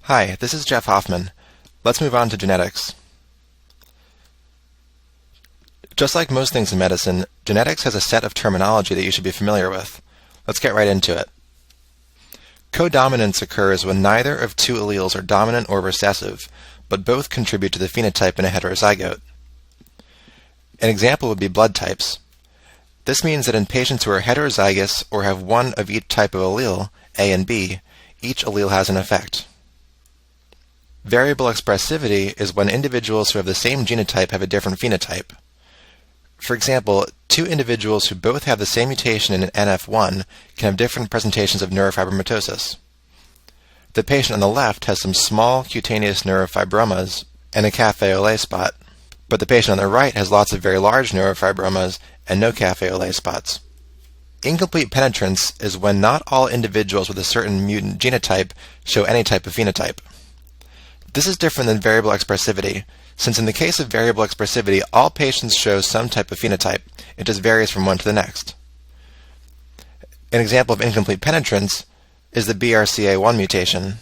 Hi, this is Jeff Hoffman. Let's move on to genetics. Just like most things in medicine, genetics has a set of terminology that you should be familiar with. Let's get right into it. Codominance occurs when neither of two alleles are dominant or recessive, but both contribute to the phenotype in a heterozygote. An example would be blood types. This means that in patients who are heterozygous or have one of each type of allele, A and B, each allele has an effect. Variable expressivity is when individuals who have the same genotype have a different phenotype. For example, two individuals who both have the same mutation in NF1 can have different presentations of neurofibromatosis. The patient on the left has some small cutaneous neurofibromas and a café au lait spot, but the patient on the right has lots of very large neurofibromas and no café au lait spots. Incomplete penetrance is when not all individuals with a certain mutant genotype show any type of phenotype. This is different than variable expressivity, since in the case of variable expressivity, all patients show some type of phenotype. It just varies from one to the next. An example of incomplete penetrance is the BRCA1 mutation,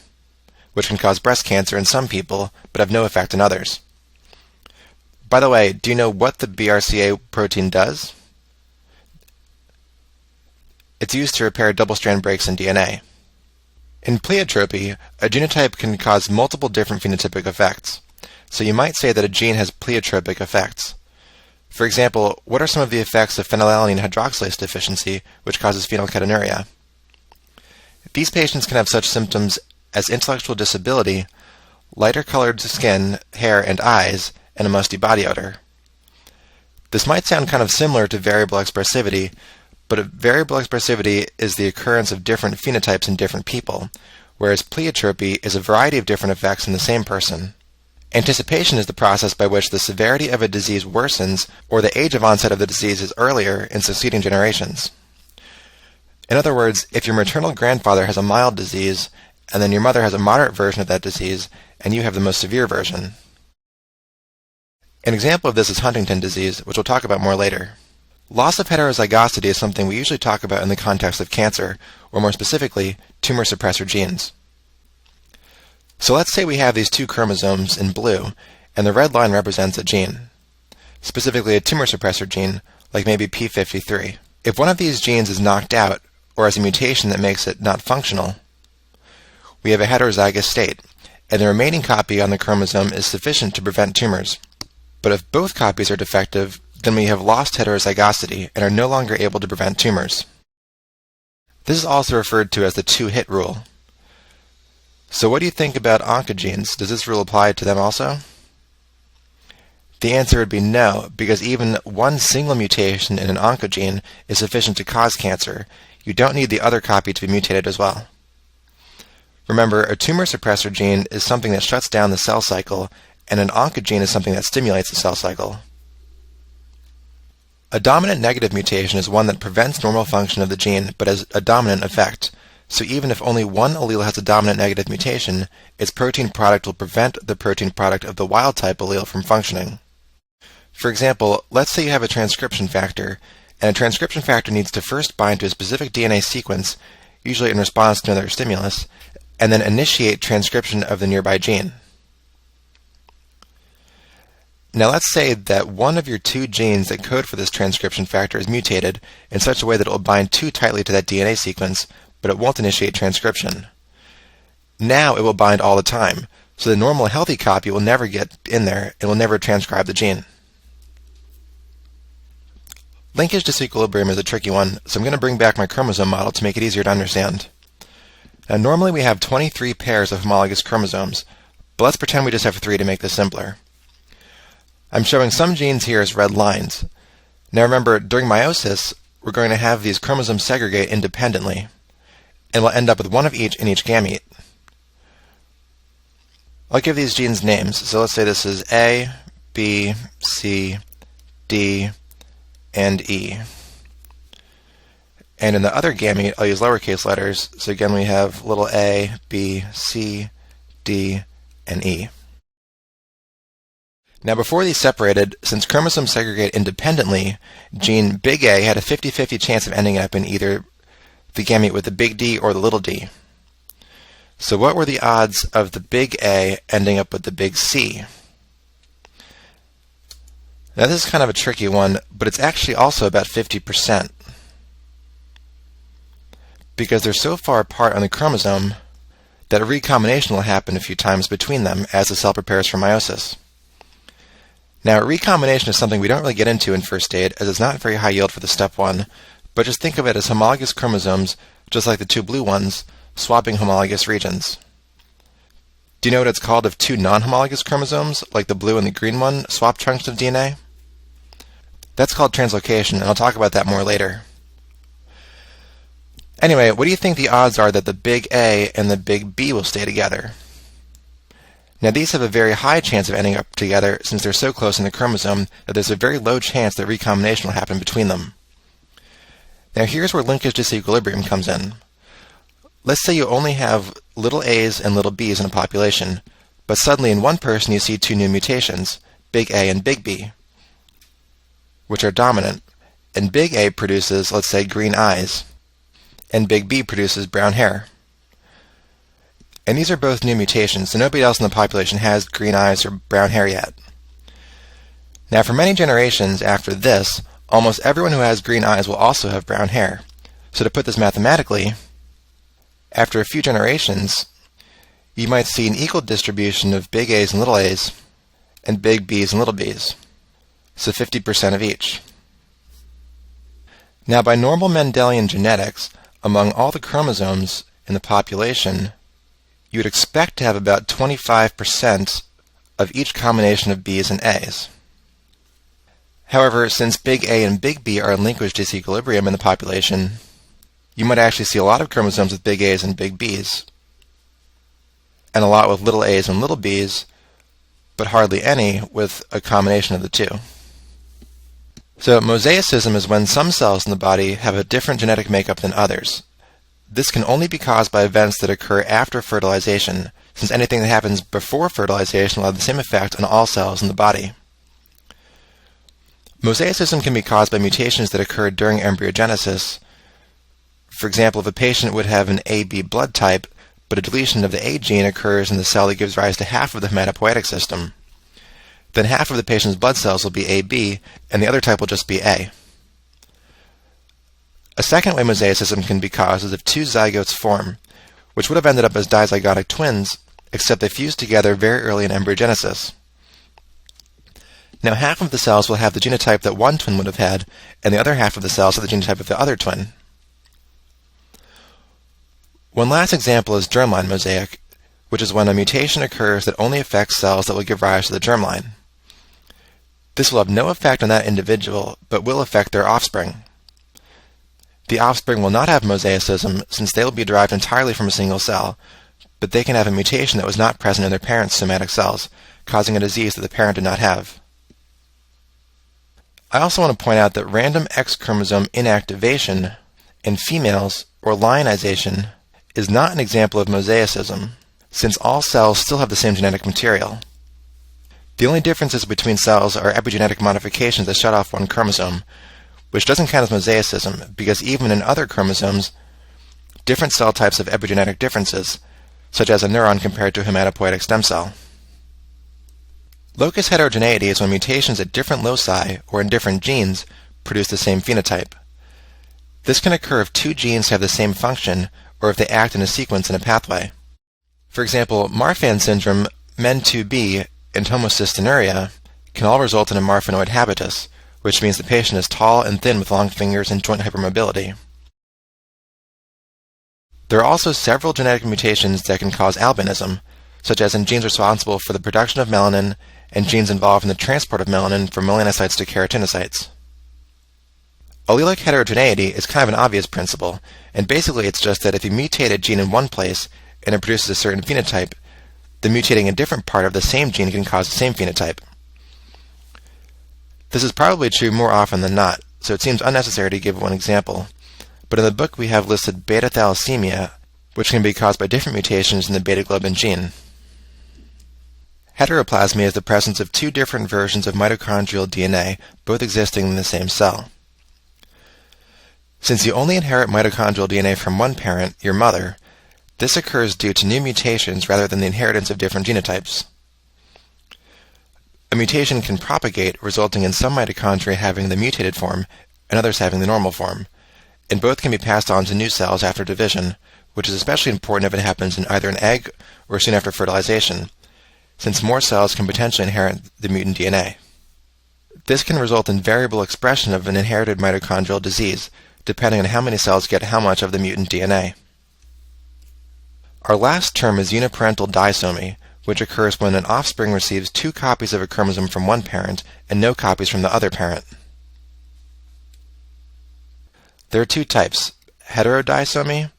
which can cause breast cancer in some people, but have no effect in others. By the way, do you know what the BRCA protein does? It's used to repair double-strand breaks in DNA. In pleiotropy, a genotype can cause multiple different phenotypic effects. So you might say that a gene has pleiotropic effects. For example, what are some of the effects of phenylalanine hydroxylase deficiency, which causes phenylketonuria? These patients can have such symptoms as intellectual disability, lighter colored skin, hair, and eyes, and a musty body odor. This might sound kind of similar to variable expressivity, but variable expressivity is the occurrence of different phenotypes in different people, whereas pleiotropy is a variety of different effects in the same person. Anticipation is the process by which the severity of a disease worsens or the age of onset of the disease is earlier in succeeding generations. In other words, if your maternal grandfather has a mild disease, and then your mother has a moderate version of that disease, and you have the most severe version. An example of this is Huntington disease, which we'll talk about more later. Loss of heterozygosity is something we usually talk about in the context of cancer, or more specifically, tumor suppressor genes. So let's say we have these two chromosomes in blue, and the red line represents a gene, specifically a tumor suppressor gene, like maybe p53. If one of these genes is knocked out, or has a mutation that makes it not functional, we have a heterozygous state, and the remaining copy on the chromosome is sufficient to prevent tumors. But if both copies are defective, then we have lost heterozygosity and are no longer able to prevent tumors. This is also referred to as the two-hit rule. So what do you think about oncogenes? Does this rule apply to them also? The answer would be no, because even one single mutation in an oncogene is sufficient to cause cancer. You don't need the other copy to be mutated as well. Remember, a tumor suppressor gene is something that shuts down the cell cycle, and an oncogene is something that stimulates the cell cycle. A dominant negative mutation is one that prevents normal function of the gene but has a dominant effect. So even if only one allele has a dominant negative mutation, its protein product will prevent the protein product of the wild-type allele from functioning. For example, let's say you have a transcription factor, and a transcription factor needs to first bind to a specific DNA sequence, usually in response to another stimulus, and then initiate transcription of the nearby gene. Now let's say that one of your two genes that code for this transcription factor is mutated in such a way that it will bind too tightly to that DNA sequence, but it won't initiate transcription. Now it will bind all the time, so the normal healthy copy will never get in there and will never transcribe the gene. Linkage disequilibrium is a tricky one, so I'm going to bring back my chromosome model to make it easier to understand. Now normally we have 23 pairs of homologous chromosomes, but let's pretend we just have 3 to make this simpler. I'm showing some genes here as red lines. Now remember, during meiosis, we're going to have these chromosomes segregate independently, and we'll end up with one of each in each gamete. I'll give these genes names. So let's say this is A, B, C, D, and E. And in the other gamete, I'll use lowercase letters. So again, we have little a, b, c, d, and e. Now before these separated, since chromosomes segregate independently, gene big A had a 50-50 chance of ending up in either the gamete with the big D or the little d. So what were the odds of the big A ending up with the big C? Now this is kind of a tricky one, but it's actually also about 50%. Because they're so far apart on the chromosome that a recombination will happen a few times between them as the cell prepares for meiosis. Now, recombination is something we don't really get into in first aid, as it's not very high yield for the step 1, but just think of it as homologous chromosomes, just like the two blue ones, swapping homologous regions. Do you know what it's called if two non-homologous chromosomes, like the blue and the green one, swap chunks of DNA? That's called translocation, and I'll talk about that more later. Anyway, what do you think the odds are that the big A and the big B will stay together? Now these have a very high chance of ending up together since they're so close in the chromosome that there's a very low chance that recombination will happen between them. Now here's where linkage disequilibrium comes in. Let's say you only have little a's and little b's in a population, but suddenly in one person you see two new mutations, big A and big B, which are dominant, and big A produces, let's say, green eyes, and big B produces brown hair. And these are both new mutations, so nobody else in the population has green eyes or brown hair yet. Now for many generations after this, almost everyone who has green eyes will also have brown hair. So to put this mathematically, after a few generations, you might see an equal distribution of big A's and little a's, and big B's and little b's, so 50% of each. Now by normal Mendelian genetics, among all the chromosomes in the population, you would expect to have about 25% of each combination of B's and A's. However, since big A and big B are in linkage disequilibrium in the population, you might actually see a lot of chromosomes with big A's and big B's, and a lot with little a's and little b's, but hardly any with a combination of the two. So mosaicism is when some cells in the body have a different genetic makeup than others. This can only be caused by events that occur after fertilization, since anything that happens before fertilization will have the same effect on all cells in the body. Mosaicism can be caused by mutations that occur during embryogenesis. For example, if a patient would have an AB blood type, but a deletion of the A gene occurs in the cell that gives rise to half of the hematopoietic system, then half of the patient's blood cells will be AB, and the other type will just be A. A second way mosaicism can be caused is if two zygotes form, which would have ended up as dizygotic twins, except they fused together very early in embryogenesis. Now half of the cells will have the genotype that one twin would have had, and the other half of the cells have the genotype of the other twin. One last example is germline mosaic, which is when a mutation occurs that only affects cells that will give rise to the germline. This will have no effect on that individual, but will affect their offspring. The offspring will not have mosaicism since they will be derived entirely from a single cell, but they can have a mutation that was not present in their parent's somatic cells, causing a disease that the parent did not have. I also want to point out that random X chromosome inactivation in females, or lionization, is not an example of mosaicism, since all cells still have the same genetic material. The only differences between cells are epigenetic modifications that shut off one chromosome, which doesn't count as mosaicism, because even in other chromosomes, different cell types have epigenetic differences, such as a neuron compared to a hematopoietic stem cell. Locus heterogeneity is when mutations at different loci, or in different genes, produce the same phenotype. This can occur if two genes have the same function, or if they act in a sequence in a pathway. For example, Marfan syndrome, MEN2B, and homocystinuria can all result in a Marfanoid habitus, which means the patient is tall and thin with long fingers and joint hypermobility. There are also several genetic mutations that can cause albinism, such as in genes responsible for the production of melanin and genes involved in the transport of melanin from melanocytes to keratinocytes. Allelic heterogeneity is kind of an obvious principle, and basically it's just that if you mutate a gene in one place and it produces a certain phenotype, then mutating a different part of the same gene can cause the same phenotype. This is probably true more often than not, so it seems unnecessary to give one example, but in the book we have listed beta thalassemia, which can be caused by different mutations in the beta-globin gene. Heteroplasmy is the presence of two different versions of mitochondrial DNA, both existing in the same cell. Since you only inherit mitochondrial DNA from one parent, your mother, This occurs due to new mutations rather than the inheritance of different genotypes. A mutation can propagate, resulting in some mitochondria having the mutated form and others having the normal form, and both can be passed on to new cells after division, which is especially important if it happens in either an egg or soon after fertilization, since more cells can potentially inherit the mutant DNA. This can result in variable expression of an inherited mitochondrial disease, depending on how many cells get how much of the mutant DNA. Our last term is uniparental disomy, which occurs when an offspring receives 2 copies of a chromosome from one parent and no copies from the other parent. There are 2 types, heterodisomy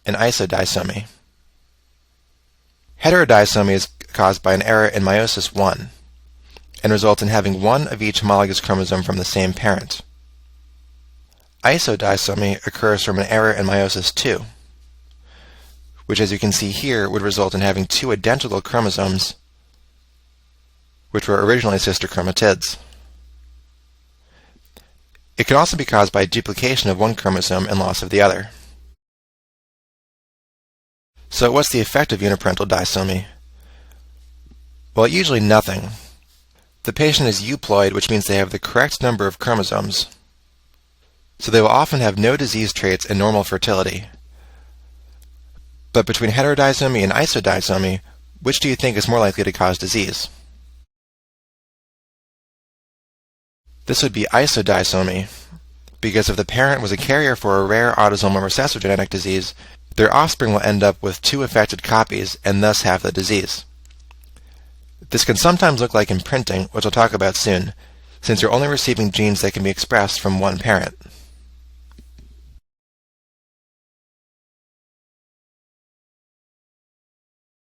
and isodisomy. Heterodisomy is caused by an error in meiosis 1 and results in having 1 of each homologous chromosome from the same parent. Isodisomy occurs from an error in meiosis 2, which, as you can see here, would result in having 2 identical chromosomes, which were originally sister chromatids. It can also be caused by duplication of one chromosome and loss of the other. So what's the effect of uniparental disomy? Well, usually nothing. The patient is euploid, which means they have the correct number of chromosomes. So they will often have no disease traits and normal fertility. But between heterodisomy and isodisomy, which do you think is more likely to cause disease? This would be isodisomy, because if the parent was a carrier for a rare autosomal recessive genetic disease, their offspring will end up with 2 affected copies and thus have the disease. This can sometimes look like imprinting, which I'll talk about soon, since you're only receiving genes that can be expressed from one parent.